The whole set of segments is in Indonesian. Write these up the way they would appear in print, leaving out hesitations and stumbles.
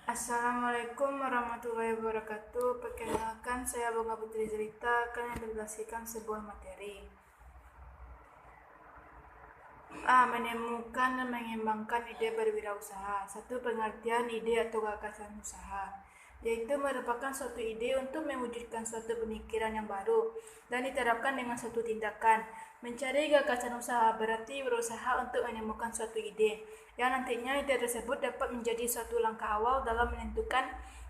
Assalamualaikum warahmatullahi wabarakatuh. Perkenalkan, saya Bunga Putri Zrita akan menjelaskan sebuah materi. Menemukan dan mengembangkan ide berwirausaha. Satu, pengertian ide atau gagasan usaha, yaitu merupakan suatu ide untuk mewujudkan suatu pemikiran yang baru dan diterapkan dengan suatu tindakan. Mencari gagasan usaha berarti berusaha untuk menemukan suatu ide yang nantinya ide tersebut dapat menjadi suatu langkah awal dalam menentukan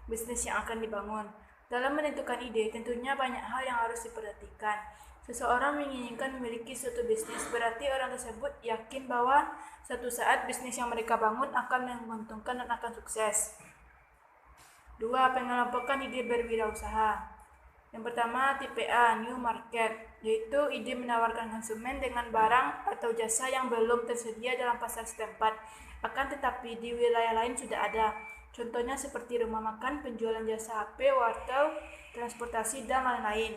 bisnis yang akan dibangun. Dalam menentukan ide, tentunya banyak hal yang harus diperhatikan. Seseorang menginginkan memiliki suatu bisnis, berarti orang tersebut yakin bahwa suatu saat bisnis yang mereka bangun akan menguntungkan dan akan sukses. 2. Pengelompokan ide berwirausaha. Yang pertama, tipe A, new market, yaitu ide menawarkan konsumen dengan barang atau jasa yang belum tersedia dalam pasar setempat, akan tetapi di wilayah lain sudah ada. Contohnya seperti rumah makan, penjualan jasa HP, wartel, transportasi, dan lain-lain.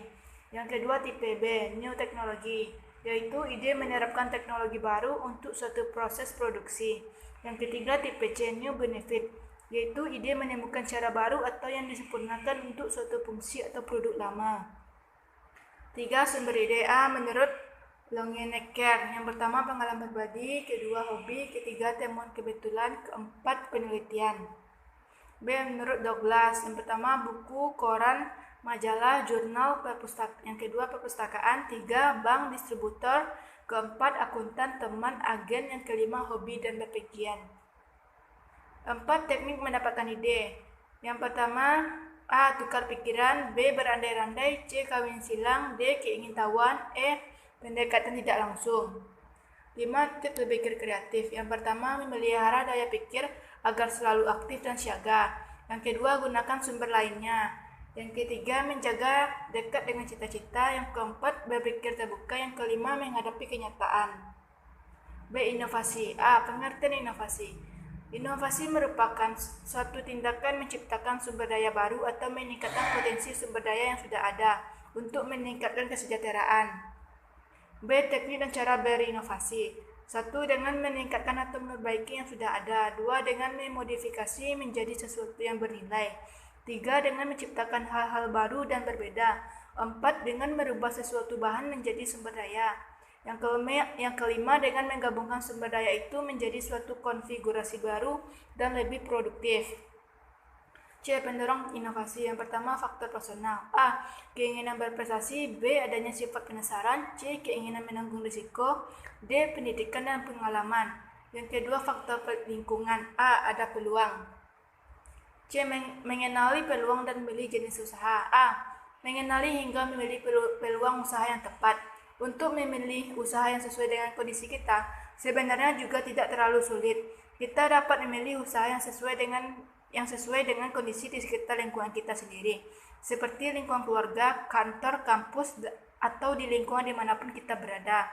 Yang kedua, tipe B, new technology, yaitu ide menerapkan teknologi baru untuk suatu proses produksi. Yang ketiga, tipe C, new benefit, yaitu ide menemukan cara baru atau yang disempurnakan untuk suatu fungsi atau produk lama. 3. Sumber ide. A. Menurut Longenecker. Yang pertama, pengalaman pribadi. Kedua, hobi. Ketiga, temuan kebetulan. Keempat, penelitian. B. Menurut Douglas. Yang pertama, buku, koran, majalah, jurnal, perpustakaan. Yang kedua, perpustakaan. 3. Bank, distributor. Keempat, akuntan, teman, agen. Yang kelima, hobi dan bepergian. 4. Teknik mendapatkan ide. Yang pertama, A. Tukar pikiran. B. Berandai-andai. C. Kawin silang. D. Keingintahuan. E. Pendekatan tidak langsung. 5. Tips berpikir kreatif. Yang pertama, memelihara daya pikir agar selalu aktif dan siaga. Yang kedua, gunakan sumber lainnya. Yang ketiga, menjaga dekat dengan cita-cita. Yang keempat, berpikir terbuka. Yang kelima, menghadapi kenyataan. B. Inovasi. A. Pengertian inovasi. Inovasi merupakan suatu tindakan menciptakan sumber daya baru atau meningkatkan potensi sumber daya yang sudah ada untuk meningkatkan kesejahteraan. B. Teknik dan cara berinovasi. 1. Dengan meningkatkan atau memperbaiki yang sudah ada. 2. Dengan memodifikasi menjadi sesuatu yang bernilai. 3. Dengan menciptakan hal-hal baru dan berbeda. 4. Dengan merubah sesuatu bahan menjadi sumber daya. Yang kelima, dengan menggabungkan sumber daya itu menjadi suatu konfigurasi baru dan lebih produktif. C. Pendorong inovasi. Yang pertama, faktor personal. A. Keinginan berprestasi. B. Adanya sifat penasaran. C. Keinginan menanggung risiko. D. Pendidikan dan pengalaman. Yang kedua, faktor lingkungan. A. Ada peluang. C. Mengenali peluang dan memilih jenis usaha. A. Mengenali hingga memilih peluang usaha yang tepat. Untuk memilih usaha yang sesuai dengan kondisi kita, sebenarnya juga tidak terlalu sulit. Kita dapat memilih usaha yang sesuai dengan kondisi di sekitar lingkungan kita sendiri, seperti lingkungan keluarga, kantor, kampus, atau di lingkungan dimanapun kita berada.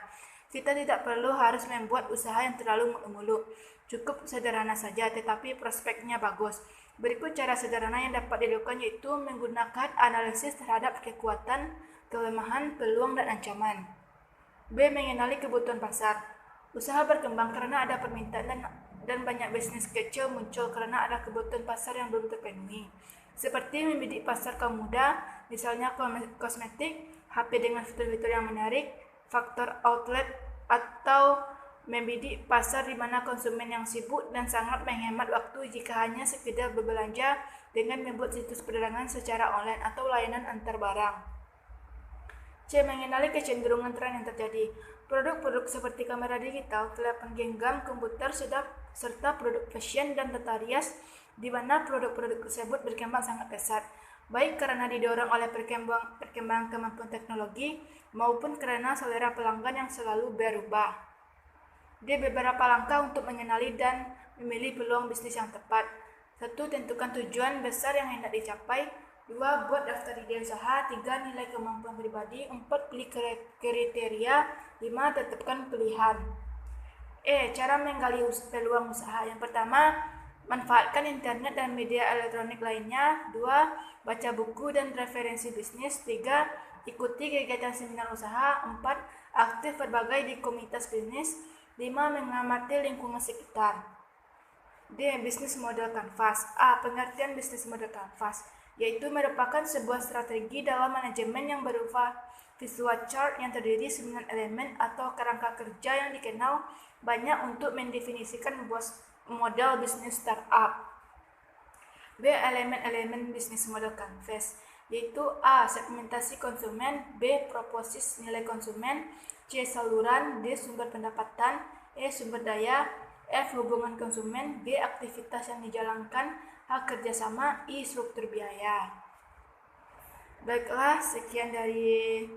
Kita tidak perlu harus membuat usaha yang terlalu muluk-muluk, cukup sederhana saja tetapi prospeknya bagus. Berikut cara sederhana yang dapat dilakukan, yaitu menggunakan analisis terhadap kekuatan, kelemahan, peluang, dan ancaman. B. Mengenali kebutuhan pasar. Usaha berkembang karena ada permintaan dan banyak bisnis kecil muncul karena ada kebutuhan pasar yang belum terpenuhi. Seperti membidik pasar kaum muda, misalnya kosmetik, HP dengan fitur-fitur yang menarik, faktor outlet, atau membidik pasar di mana konsumen yang sibuk dan sangat menghemat waktu jika hanya sekedar berbelanja dengan membuat situs perdagangan secara online atau layanan antar barang. C. Mengenali kecenderungan tren yang terjadi. Produk-produk seperti kamera digital, telepon genggam, komputer, serta produk fashion dan tata rias, di mana produk-produk tersebut berkembang sangat pesat, baik karena didorong oleh perkembangan kemampuan teknologi maupun karena selera pelanggan yang selalu berubah. D. Beberapa langkah untuk mengenali dan memilih peluang bisnis yang tepat. 1. Tentukan tujuan besar yang hendak dicapai. 2. Buat daftar ide usaha. 3. Nilai kemampuan pribadi. 4. Pilih kriteria. 5. Tetapkan pilihan. E. Cara menggali peluang usaha. Yang pertama, manfaatkan internet dan media elektronik lainnya. 2. Baca buku dan referensi bisnis. 3. Ikuti kegiatan seminar usaha. 4. Aktif berbagai di komunitas bisnis. 5. Mengamati lingkungan sekitar. D. Bisnis model kanvas. A. Pengertian bisnis model kanvas, yaitu merupakan sebuah strategi dalam manajemen yang berupa visual chart yang terdiri 9 elemen atau kerangka kerja yang dikenal banyak untuk mendefinisikan model bisnis startup. B. Elemen-elemen bisnis model kanvas, yaitu A. Segmentasi konsumen, B. Proposis nilai konsumen, C. Saluran, D. Sumber pendapatan, E. Sumber daya, F. Hubungan konsumen, G. Aktivitas yang dijalankan, H. Kerjasama, I. Struktur biaya. Baiklah, sekian dari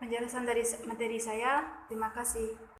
penjelasan dari materi saya. Terima kasih.